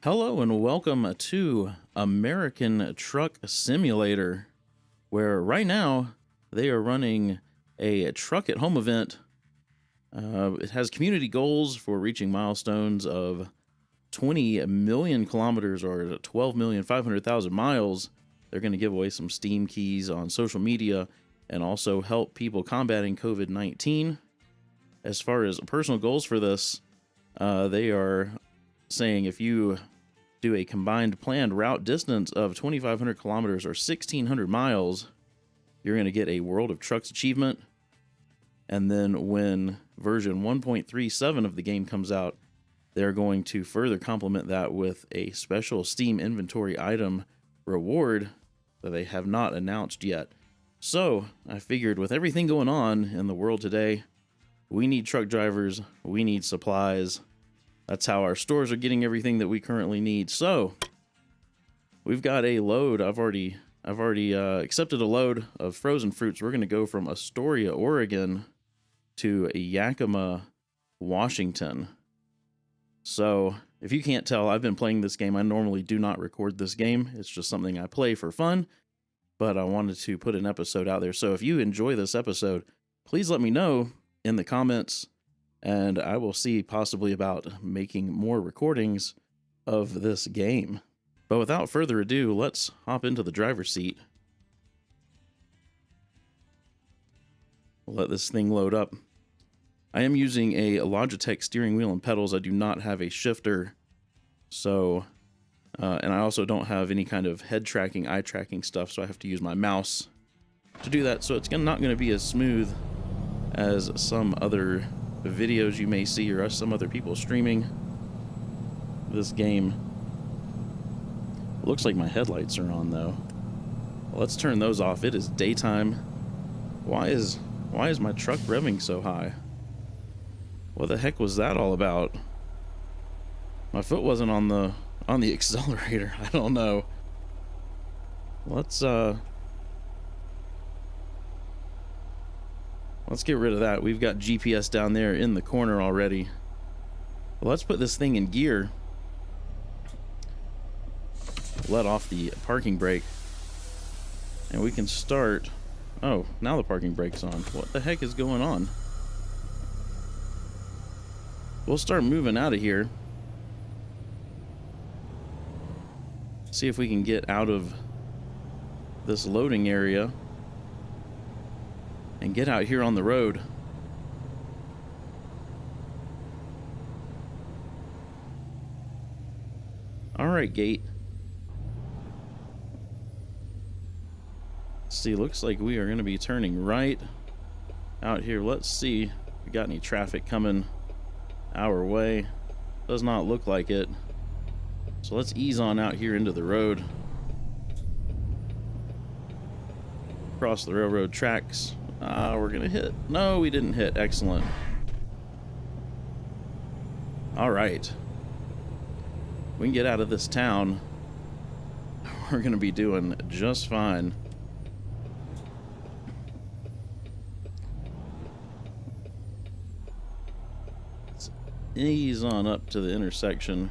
Hello and welcome to American Truck Simulator, where right now they are running a Truck at Home event. It has community goals for reaching milestones of 20 million kilometers or 12,500,000 miles. They're going to give away some Steam keys on social media and also help people combating COVID-19. As far as personal goals for this, they are saying if you do a combined planned route distance of 2,500 kilometers or 1,600 miles, you're going to get a World of Trucks achievement. And then when version 1.37 of the game comes out, they're going to further complement that with a special Steam inventory item reward that they have not announced yet. So I figured with everything going on in the world today, we need truck drivers, we need supplies. That's how our stores are getting everything that we currently need. So we've got a load. I've already accepted a load of frozen fruits. We're going to go from Astoria, Oregon to Yakima, Washington. So if you can't tell, I've been playing this game. I normally do not record this game. It's just something I play for fun, but I wanted to put an episode out there. So if you enjoy this episode, please let me know in the comments, and I will see possibly about making more recordings of this game. But without further ado, let's hop into the driver's seat. Let this thing load up. I am using a Logitech steering wheel and pedals. I do not have a shifter. So, and I also don't have any kind of head tracking, eye tracking stuff. So I have to use my mouse to do that. So it's not going to be as smooth as some other videos you may see or some other people streaming this game. Looks like my headlights are on though. Let's turn those off. It is daytime. Why is my truck revving so high? What the heck was that all about? My foot wasn't on the accelerator. I don't know. Let's get rid of that. We've got GPS down there in the corner already. Let's put this thing in gear. Let off the parking brake. And we can start. Oh, now the parking brake's on. What the heck is going on? We'll start moving out of here. See if we can get out of this loading area and get out here on the road. All right, gate. Let's see, looks like we are going to be turning right out here. Let's see if we got any traffic coming our way. Does not look like it. So let's ease on out here into the road. Across the railroad tracks. We're gonna hit. No, we didn't hit. Excellent. All right. We can get out of this town. We're gonna be doing just fine. Let's ease on up to the intersection.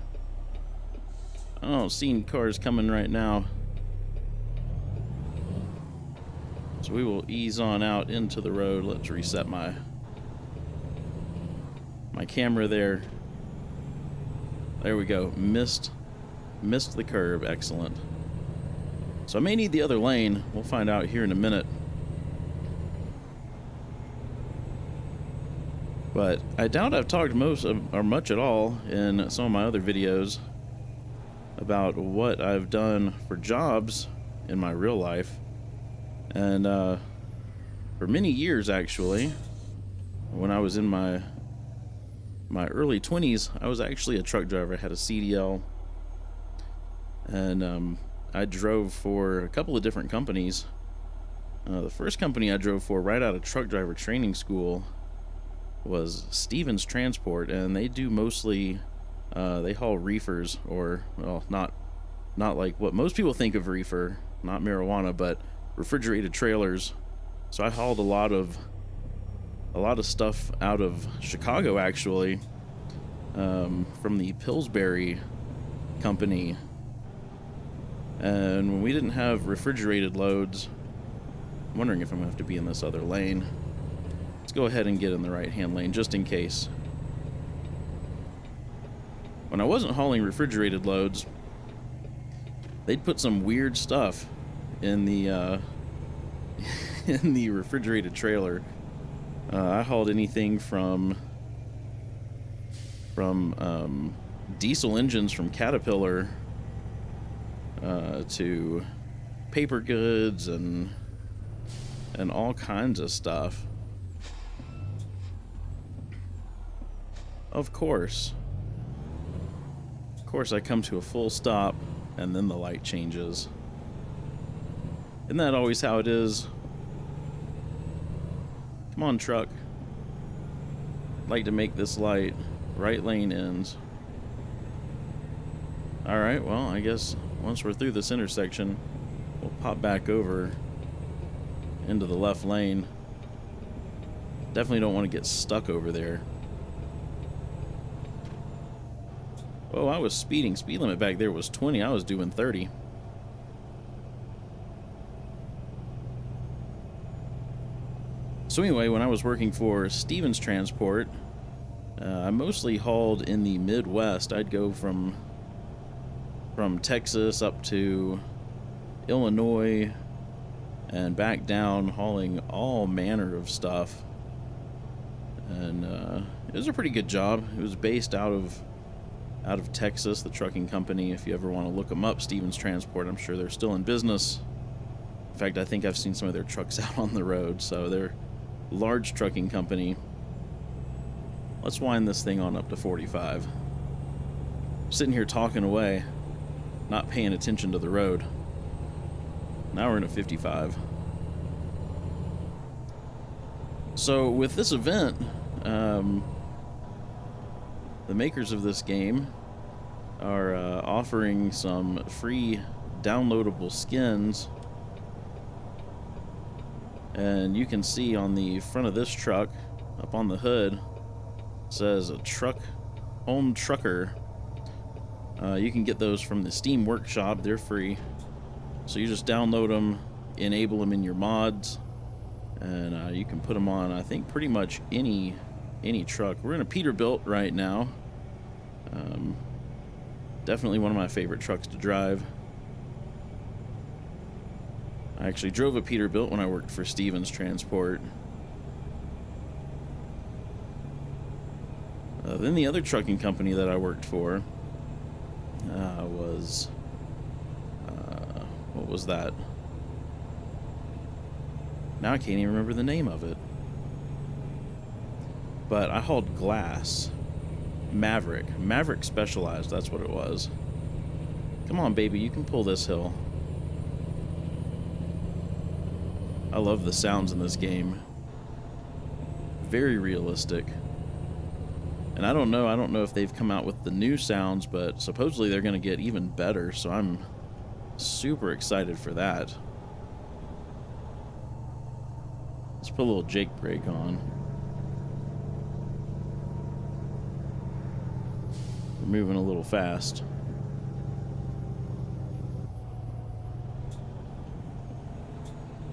I don't see any cars coming right now. So we will ease on out into the road. Let's reset my camera there. There we go. Missed the curb. Excellent. So I may need the other lane. We'll find out here in a minute. But I doubt I've talked much at all in some of my other videos about what I've done for jobs in my real life. And for many years, actually, when I was in my early 20s, I was actually a truck driver. I had a CDL, and I drove for a couple of different companies. The first company I drove for right out of truck driver training school was Stevens Transport, and they do mostly they haul reefers, or well, not like what most people think of reefer, not marijuana, but refrigerated trailers. So I hauled a lot of stuff out of Chicago, actually, from the Pillsbury company. And when we didn't have refrigerated loads, I'm wondering if I'm going to have to be in this other lane. Let's go ahead and get in the right-hand lane, just in case. When I wasn't hauling refrigerated loads, they'd put some weird stuff in the in the refrigerated trailer. I hauled anything from diesel engines from Caterpillar to paper goods and all kinds of stuff. Of course, I come to a full stop and then the light changes. Isn't that always how it is? Come on, truck. I'd like to make this light. Right lane ends. Alright, well, I guess once we're through this intersection, we'll pop back over into the left lane. Definitely don't want to get stuck over there. Oh, I was speeding. Speed limit back there was 20. I was doing 30. So anyway, when I was working for Stevens Transport, I mostly hauled in the Midwest. I'd go from Texas up to Illinois and back down, hauling all manner of stuff. And it was a pretty good job. It was based out of Texas, the trucking company. If you ever want to look them up, Stevens Transport, I'm sure they're still in business. In fact, I think I've seen some of their trucks out on the road, so they're a large trucking company. Let's wind this thing on up to 45. I'm sitting here talking away, not paying attention to the road. Now we're in a 55. So with this event, the makers of this game are offering some free downloadable skins. And you can see on the front of this truck, up on the hood, it says a TruckAtHome Trucker. You can get those from the Steam Workshop. They're free. So you just download them, enable them in your mods, and you can put them on, I think, pretty much any truck. We're in a Peterbilt right now. Definitely one of my favorite trucks to drive. I actually drove a Peterbilt when I worked for Stevens Transport. Then the other trucking company that I worked for was... what was that? Now I can't even remember the name of it. But I hauled glass. Maverick Specialized, that's what it was. Come on, baby, you can pull this hill. I love the sounds in this game. Very realistic. And I don't know if they've come out with the new sounds, but supposedly they're going to get even better, so I'm super excited for that. Let's put a little Jake brake on. We're moving a little fast.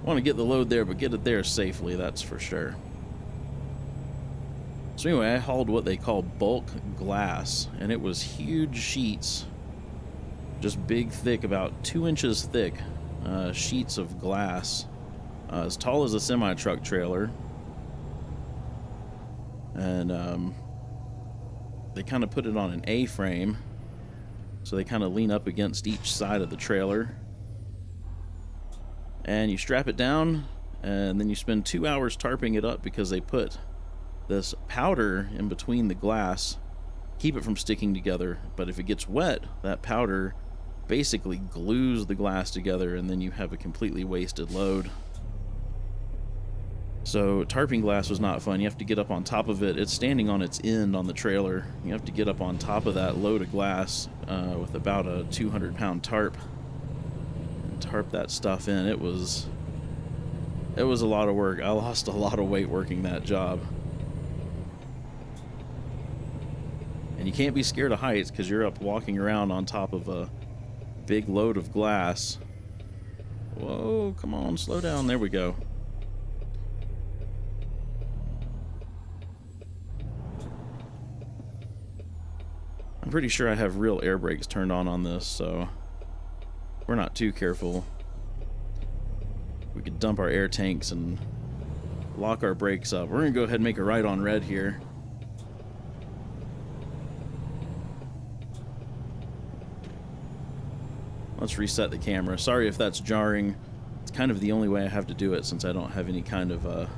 Want to get the load there, but get it there safely, that's for sure. So anyway, I hauled what they call bulk glass, and it was huge sheets, just big, thick, about 2 inches thick sheets of glass, as tall as a semi-truck trailer. And they kind of put it on an A-frame, so they kind of lean up against each side of the trailer. And you strap it down, and then you spend 2 hours tarping it up because they put this powder in between the glass, keep it from sticking together. But if it gets wet, that powder basically glues the glass together, and then you have a completely wasted load. So tarping glass was not fun. You have to get up on top of it. It's standing on its end on the trailer. You have to get up on top of that load of glass with about a 200-pound tarp and tarp that stuff in. It was a lot of work. I lost a lot of weight working that job. And you can't be scared of heights because you're up walking around on top of a big load of glass. Whoa, come on, slow down. There we go. I'm pretty sure I have real air brakes turned on this, so we're not too careful. We could dump our air tanks and lock our brakes up. We're going to go ahead and make a right on red here. Let's reset the camera. Sorry if that's jarring. It's kind of the only way I have to do it since I don't have any kind of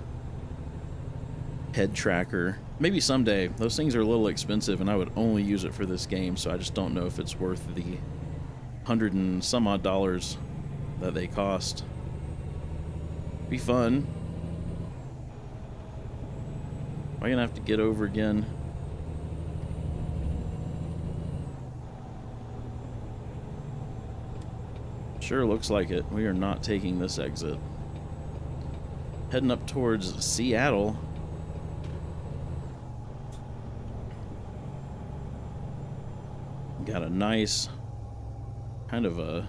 head tracker. Maybe someday. Those things are a little expensive and I would only use it for this game, so I just don't know if it's worth the $100 and some odd that they cost. Be fun. Am I gonna have to get over again? Sure looks like it. We are not taking this exit. Heading up towards Seattle. Got a nice kind of a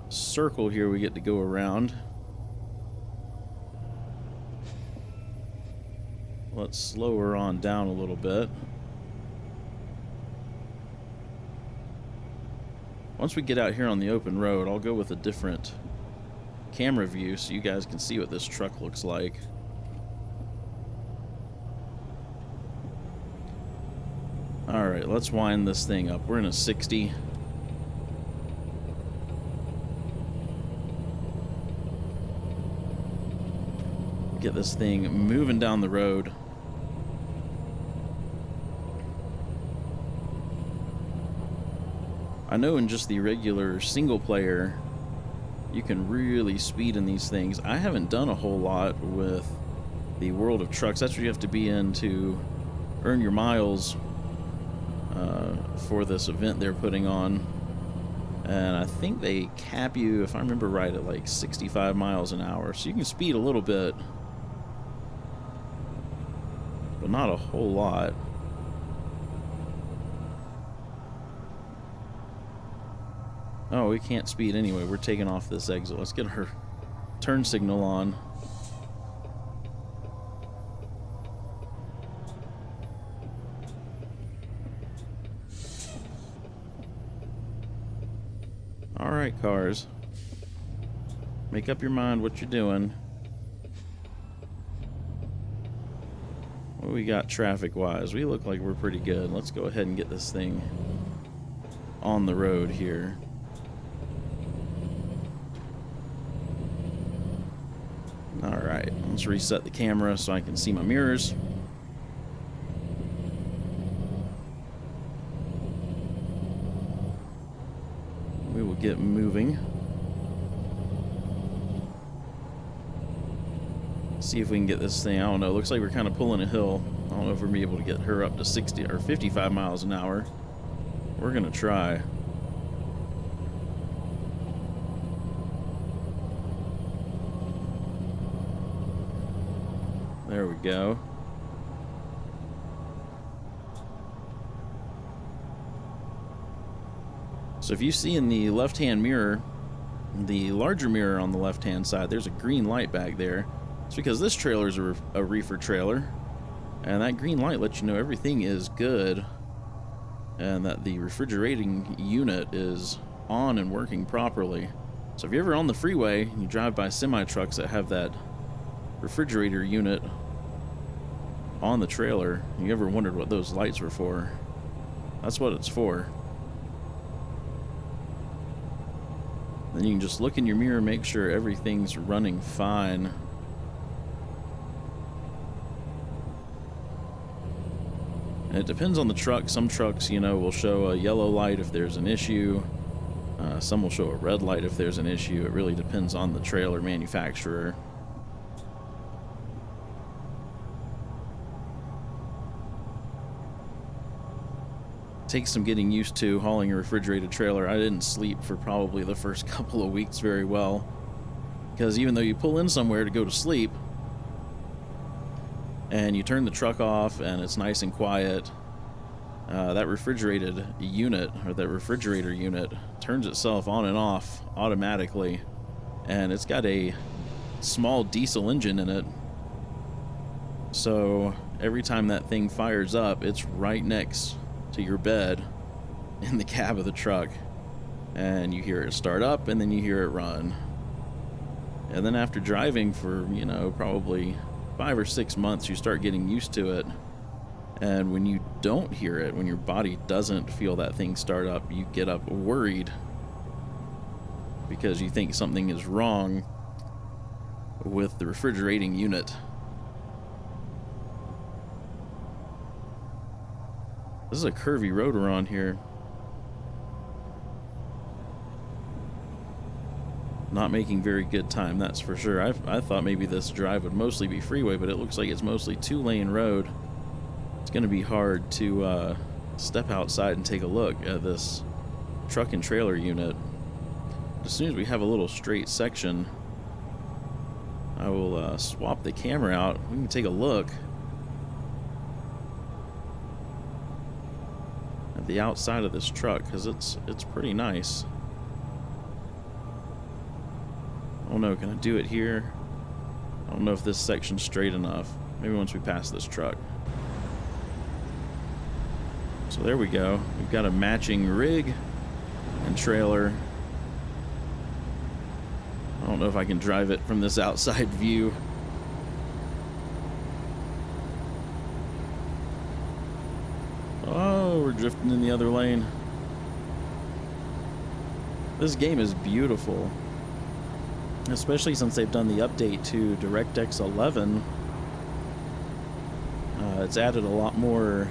circle here we get to go around. Let's slow her on down a little bit. Once we get out here on the open road, I'll go with a different camera view so you guys can see what this truck looks like. Alright, let's wind this thing up. We're in a 60. Get this thing moving down the road. I know in just the regular single player, you can really speed in these things. I haven't done a whole lot with the World of Trucks. That's what you have to be in to earn your miles for this event they're putting on. And I think they cap you, if I remember right, at like 65 miles an hour. So you can speed a little bit, but not a whole lot. Oh, we can't speed anyway. We're taking off this exit. Let's get her turn signal on. Alright, cars. Make up your mind what you're doing. What we got traffic-wise? We look like we're pretty good. Let's go ahead and get this thing on the road here. Alright, let's reset the camera so I can see my mirrors. We will get moving. See if we can get this thing. I don't know. Looks like we're kind of pulling a hill. I don't know if we're going to be able to get her up to 60 or 55 miles an hour. We're going to try. There we go. So if you see in the left-hand mirror, the larger mirror on the left-hand side, there's a green light back there. It's because this trailer is a reefer trailer, and that green light lets you know everything is good and that the refrigerating unit is on and working properly. So if you're ever on the freeway and you drive by semi-trucks that have that refrigerator unit on the trailer, and you ever wondered what those lights were for, that's what it's for. Then you can just look in your mirror, make sure everything's running fine. And it depends on the truck. Some trucks, you know, will show a yellow light if there's an issue. Some will show a red light if there's an issue. It really depends on the trailer manufacturer. Takes some getting used to hauling a refrigerated trailer. I didn't sleep for probably the first couple of weeks very well, because even though you pull in somewhere to go to sleep and you turn the truck off and it's nice and quiet, that refrigerated unit, or that refrigerator unit, turns itself on and off automatically, and it's got a small diesel engine in it, so every time that thing fires up, it's right next to your bed in the cab of the truck, and you hear it start up and then you hear it run. And then after driving for, you know, probably 5 or 6 months, you start getting used to it. And when you don't hear it, when your body doesn't feel that thing start up, you get up worried because you think something is wrong with the refrigerating unit. This is a curvy road we're on here. Not making very good time, that's for sure. I thought maybe this drive would mostly be freeway, but it looks like it's mostly 2-lane road. It's going to be hard to step outside and take a look at this truck and trailer unit. As soon as we have a little straight section, I will swap the camera out. We can take a look at the outside of this truck, because it's pretty nice. Oh no, can I do it here? I don't know if this section's straight enough. Maybe once we pass this truck. So there we go. We've got a matching rig and trailer. I don't know if I can drive it from this outside view. Oh, we're drifting in the other lane. This game is beautiful. Especially since they've done the update to DirectX 11. It's added a lot more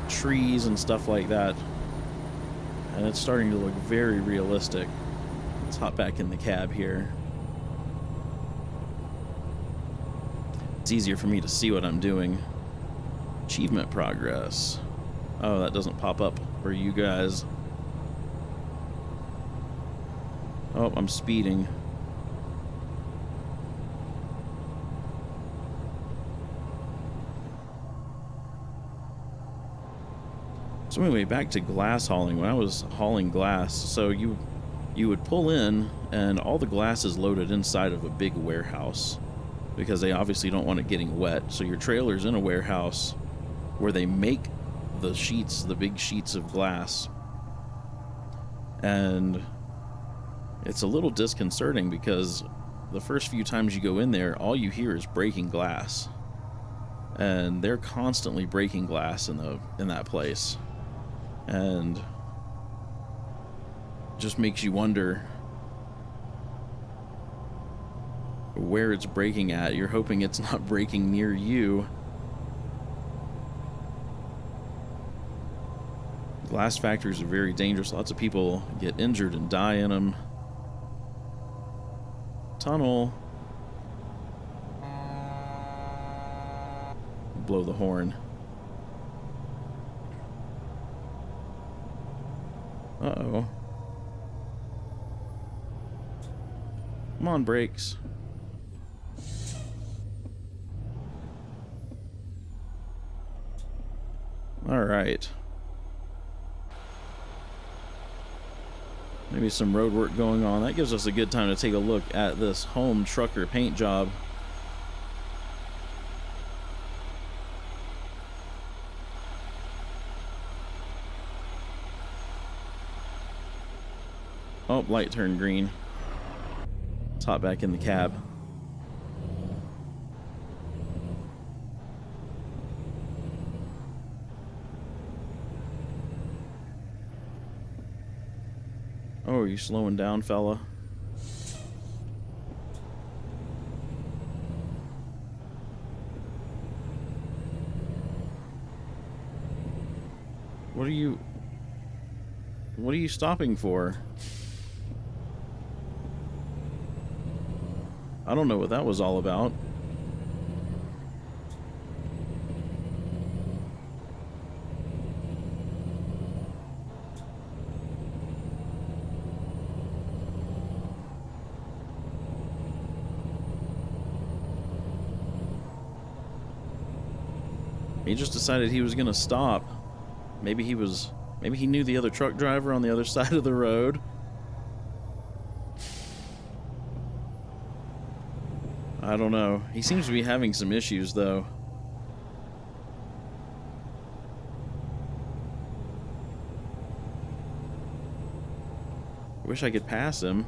trees and stuff like that. And it's starting to look very realistic. Let's hop back in the cab here. It's easier for me to see what I'm doing. Achievement progress. Oh, that doesn't pop up for you guys. Oh, I'm speeding. So anyway, back to glass hauling. When I was hauling glass, so you would pull in and all the glass is loaded inside of a big warehouse because they obviously don't want it getting wet. So your trailer's in a warehouse where they make the sheets, the big sheets of glass. And it's a little disconcerting because the first few times you go in there, all you hear is breaking glass. And they're constantly breaking glass in that place. And just makes you wonder where it's breaking at. You're hoping it's not breaking near you. Glass factories are very dangerous. Lots of people get injured and die in them. Tunnel. Blow the horn. Uh-oh. Come on, brakes. All right. Maybe some road work going on. That gives us a good time to take a look at this home trucker paint job. Oh, light turned green. Let's hop back in the cab. Oh, are you slowing down, fella? What are you stopping for? I don't know what that was all about. He just decided he was gonna stop. Maybe he knew the other truck driver on the other side of the road. I don't know. He seems to be having some issues, though. Wish I could pass him.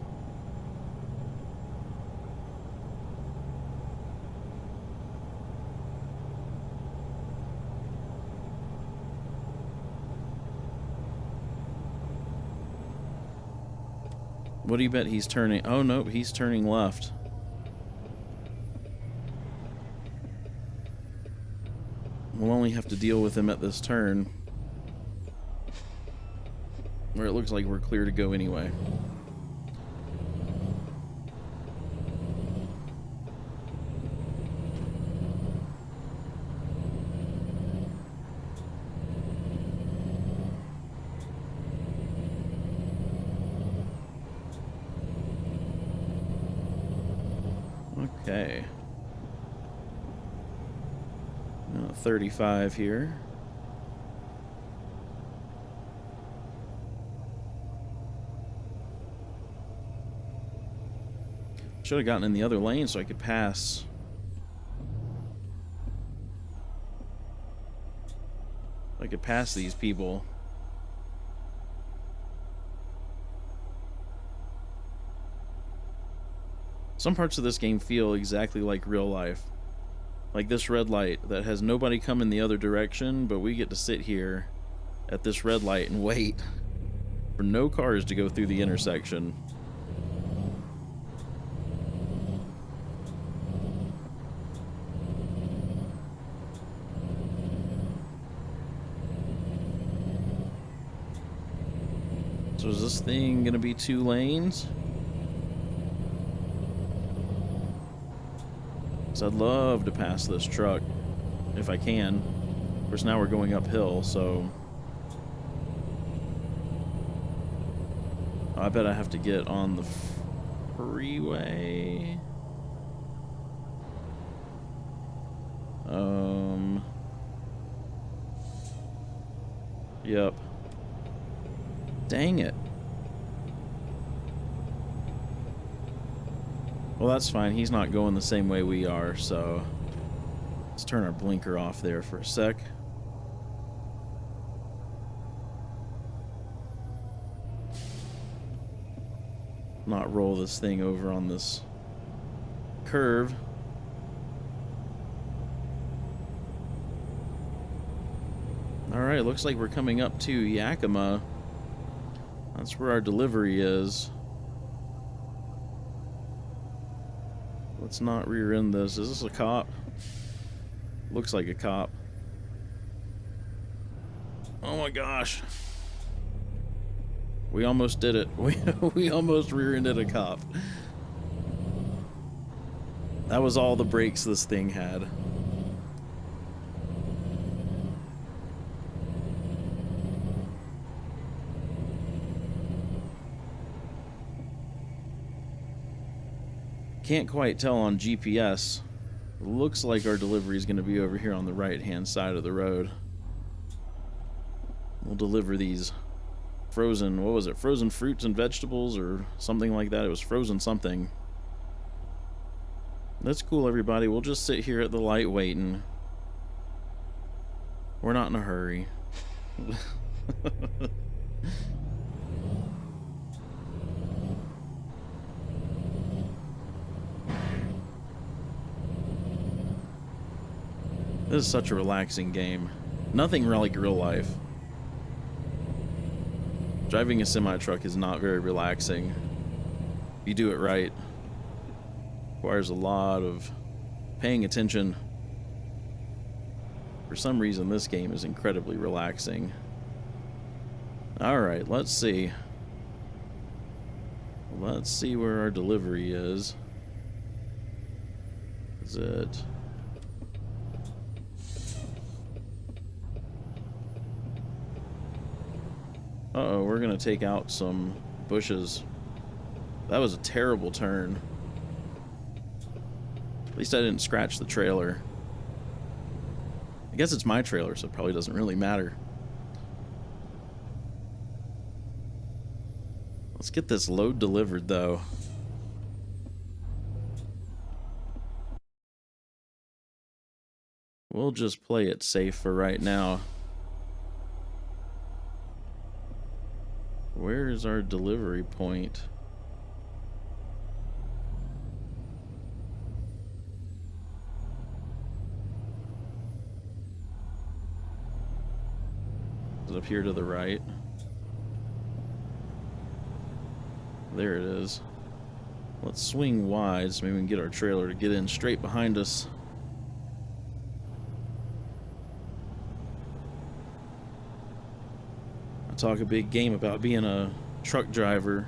What do you bet he's turning? Oh, nope, he's turning left. We'll only have to deal with him at this turn, where it looks like we're clear to go anyway. Okay. 35 here. Should have gotten in the other lane so I could pass. I could pass these people. Some parts of this game feel exactly like real life. Like this red light that has nobody come in the other direction, but we get to sit here at this red light and wait for no cars to go through the intersection. So is this thing gonna be 2 lanes? Because I'd love to pass this truck if I can. Of course, now we're going uphill, so I bet I have to get on the freeway. Yep. Dang it. Well, that's fine. He's not going the same way we are, so let's turn our blinker off there for a sec. Not roll this thing over on this curve. Alright, looks like we're coming up to Yakima. That's where our delivery is. Let's not rear end this. Is this a cop? Looks like a cop. Oh my gosh. We almost did it. We almost rear-ended a cop. That was all the brakes this thing had. Can't quite tell on GPS. Looks like our delivery is going to be over here on the right-hand side of the road. We'll deliver these frozen, what was it? Frozen fruits and vegetables or something like that. It was frozen something. That's cool, everybody. We'll just sit here at the light waiting. We're not in a hurry. This is such a relaxing game. Nothing like real life. Driving a semi-truck is not very relaxing. If you do it right. Requires a lot of paying attention. For some reason, this game is incredibly relaxing. Alright, let's see. Let's see where our delivery is. Is it... Uh-oh, we're gonna take out some bushes. That was a terrible turn. At least I didn't scratch the trailer. I guess it's my trailer, so it probably doesn't really matter. Let's get this load delivered, though. We'll just play it safe for right now. Where is our delivery point? Is it up here to the right? There it is. Let's swing wide so maybe we can get our trailer to get in straight behind us. I talk a big game about being a truck driver,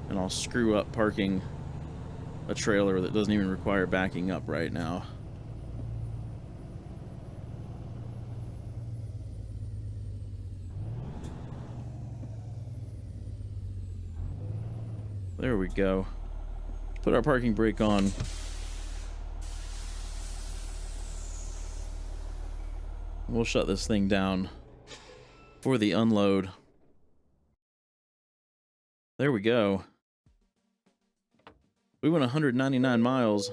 and I'll screw up parking a trailer that doesn't even require backing up right now. There we go. Put our parking brake on. We'll shut this thing down for the unload. There we go. We went 199 miles.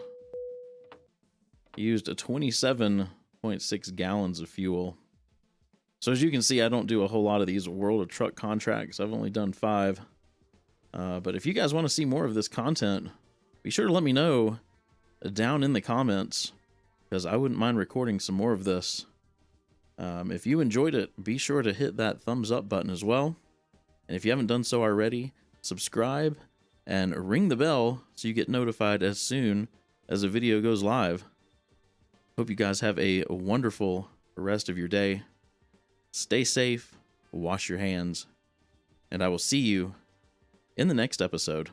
Used a 27.6 gallons of fuel. So as you can see, I don't do a whole lot of these World of Truck contracts. I've only done 5. But if you guys want to see more of this content, be sure to let me know down in the comments, because I wouldn't mind recording some more of this. If you enjoyed it, be sure to hit that thumbs up button as well. And if you haven't done so already, subscribe and ring the bell so you get notified as soon as a video goes live. Hope you guys have a wonderful rest of your day. Stay safe, wash your hands, and I will see you in the next episode.